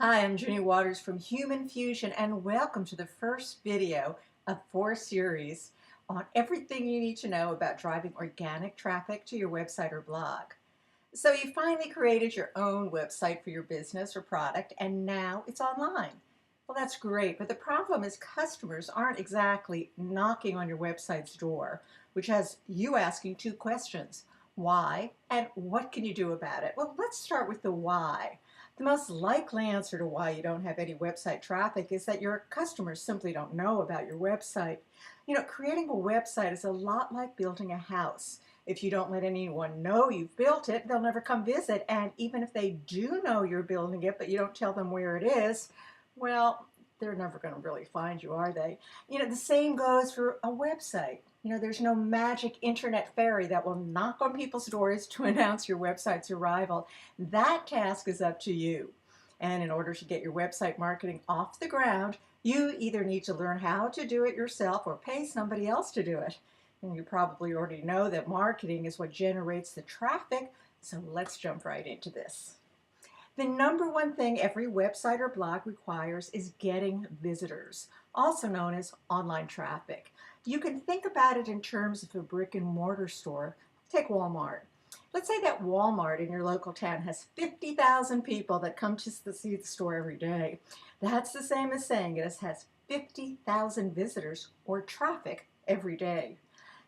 Hi, I'm Ginny Waters from Human Fusion, and welcome to the first video of 4 series on everything you need to know about driving organic traffic to your website or blog. So you finally created your own website for your business or product, and now it's online. Well, that's great, but the problem is customers aren't exactly knocking on your website's door, which has you asking 2 questions. Why, and what can you do about it? Well, let's start with the why. The most likely answer to why you don't have any website traffic is that your customers simply don't know about your website. Creating a website is a lot like building a house. If you don't let anyone know you've built it, they'll never come visit. And even if they do know you're building it, but you don't tell them where it is, well, they're never going to really find you, are they? The same goes for a website. There's no magic internet fairy that will knock on people's doors to announce your website's arrival. That task is up to you. And in order to get your website marketing off the ground, you either need to learn how to do it yourself or pay somebody else to do it. And you probably already know that marketing is what generates the traffic, so let's jump right into this. The number one thing every website or blog requires is getting visitors, also known as online traffic. You can think about it in terms of a brick and mortar store. Take Walmart. Let's say that Walmart in your local town has 50,000 people that come to see the store every day. That's the same as saying it has 50,000 visitors or traffic every day.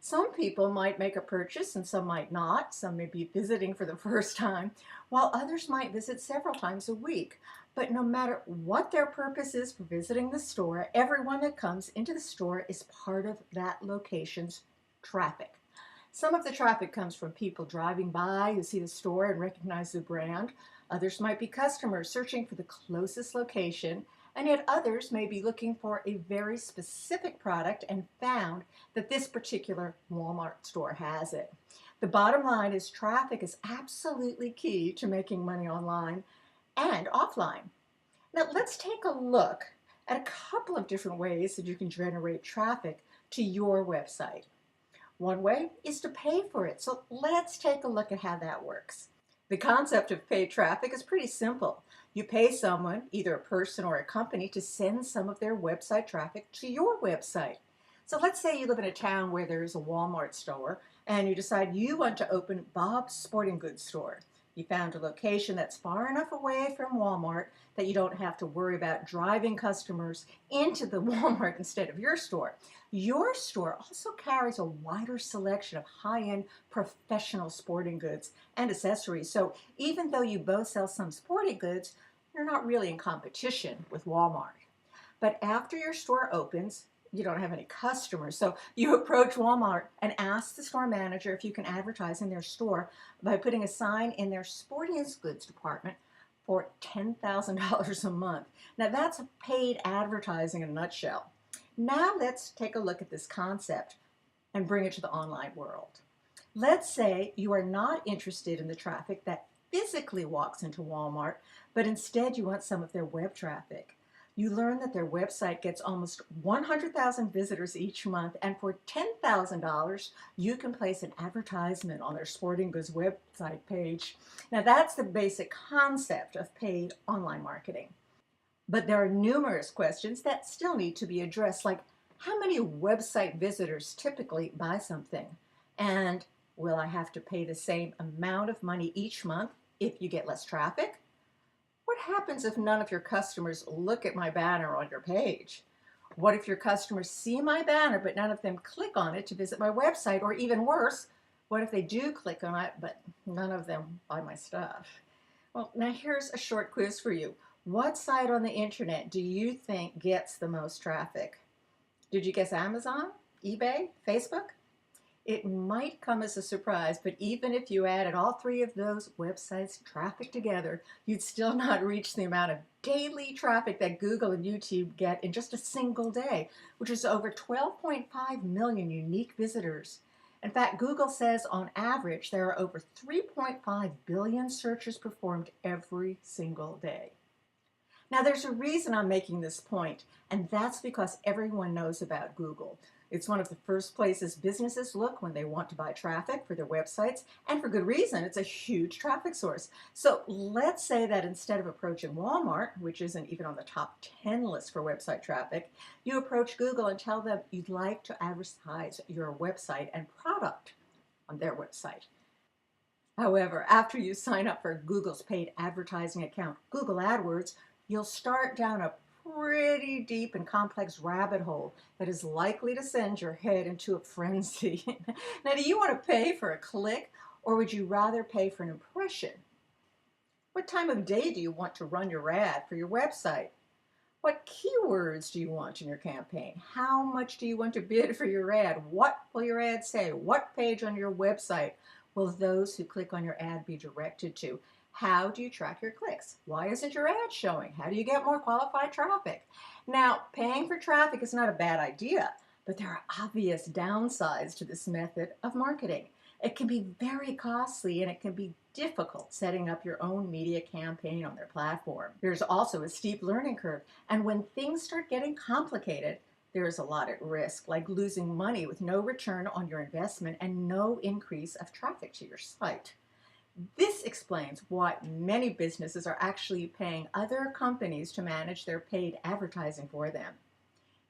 Some people might make a purchase and some might not. Some may be visiting for the first time, while others might visit several times a week. But no matter what their purpose is for visiting the store, everyone that comes into the store is part of that location's traffic. Some of the traffic comes from people driving by who see the store and recognize the brand. Others might be customers searching for the closest location, and yet others may be looking for a very specific product and found that this particular Walmart store has it. The bottom line is traffic is absolutely key to making money online and offline. Now let's take a look at a couple of different ways that you can generate traffic to your website. One way is to pay for it, so let's take a look at how that works. The concept of paid traffic is pretty simple. You pay someone, either a person or a company, to send some of their website traffic to your website. So let's say you live in a town where there's a Walmart store and you decide you want to open Bob's Sporting Goods store. You found a location that's far enough away from Walmart that you don't have to worry about driving customers into the Walmart instead of your store. Your store also carries a wider selection of high-end professional sporting goods and accessories. So even though you both sell some sporting goods, you're not really in competition with Walmart. But after your store opens, you don't have any customers. So you approach Walmart and ask the store manager if you can advertise in their store by putting a sign in their sporting goods department for $10,000 a month. Now that's paid advertising in a nutshell. Now let's take a look at this concept and bring it to the online world. Let's say you are not interested in the traffic that physically walks into Walmart, but instead you want some of their web traffic. You learn that their website gets almost 100,000 visitors each month, and for $10,000, you can place an advertisement on their sporting goods website page. Now that's the basic concept of paid online marketing. But there are numerous questions that still need to be addressed, like how many website visitors typically buy something? And will I have to pay the same amount of money each month if you get less traffic? What happens if none of your customers look at my banner on your page? What if your customers see my banner but none of them click on it to visit my website? Or even worse, what if they do click on it but none of them buy my stuff? Well, now here's a short quiz for you. What site on the internet do you think gets the most traffic? Did you guess Amazon, eBay, Facebook? It might come as a surprise, but even if you added all 3 of those websites' traffic together, you'd still not reach the amount of daily traffic that Google and YouTube get in just a single day, which is over 12.5 million unique visitors. In fact, Google says on average there are over 3.5 billion searches performed every single day. Now there's a reason I'm making this point, and that's because everyone knows about Google. It's one of the first places businesses look when they want to buy traffic for their websites, and for good reason. It's a huge traffic source. So let's say that instead of approaching Walmart, which isn't even on the top 10 list for website traffic, you approach Google and tell them you'd like to advertise your website and product on their website. However, after you sign up for Google's paid advertising account, Google AdWords, you'll start down a pretty deep and complex rabbit hole that is likely to send your head into a frenzy. Now, do you want to pay for a click, or would you rather pay for an impression? What time of day do you want to run your ad for your website? What keywords do you want in your campaign? How much do you want to bid for your ad? What will your ad say? What page on your website will those who click on your ad be directed to? How do you track your clicks? Why isn't your ad showing? How do you get more qualified traffic? Now, paying for traffic is not a bad idea, but there are obvious downsides to this method of marketing. It can be very costly, and it can be difficult setting up your own media campaign on their platform. There's also a steep learning curve, and when things start getting complicated, there is a lot at risk, like losing money with no return on your investment and no increase of traffic to your site. This explains why many businesses are actually paying other companies to manage their paid advertising for them.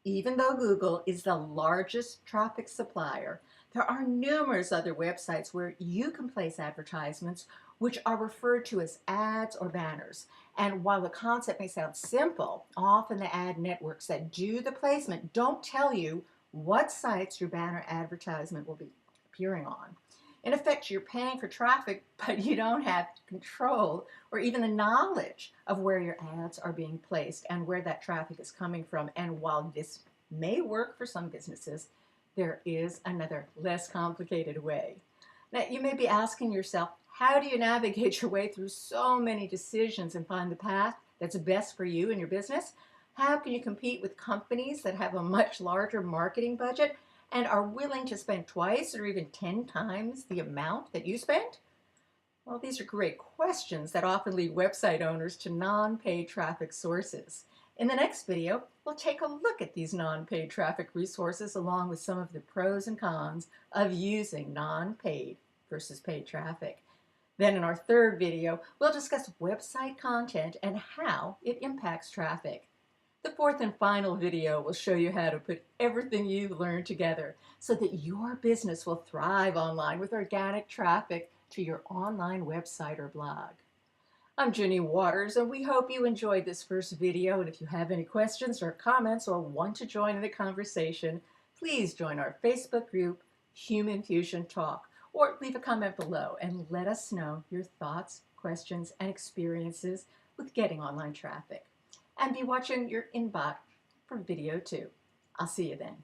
Even though Google is the largest traffic supplier, there are numerous other websites where you can place advertisements which are referred to as ads or banners. And while the concept may sound simple, often the ad networks that do the placement don't tell you what sites your banner advertisement will be appearing on. In effect, you're paying for traffic, but you don't have control or even the knowledge of where your ads are being placed and where that traffic is coming from. And while this may work for some businesses, there is another, less complicated way. Now, you may be asking yourself, how do you navigate your way through so many decisions and find the path that's best for you and your business? How can you compete with companies that have a much larger marketing budget and are willing to spend twice or even 10 times the amount that you spend? Well, these are great questions that often lead website owners to non-paid traffic sources. In the next video, we'll take a look at these non-paid traffic resources along with some of the pros and cons of using non-paid versus paid traffic. Then in our third video, we'll discuss website content and how it impacts traffic. The fourth and final video will show you how to put everything you've learned together so that your business will thrive online with organic traffic to your online website or blog. I'm Jenny Waters, and we hope you enjoyed this first video. And if you have any questions or comments or want to join in the conversation, please join our Facebook group, Human Fusion Talk, or leave a comment below and let us know your thoughts, questions, and experiences with getting online traffic. And be watching your inbox for video 2. I'll see you then.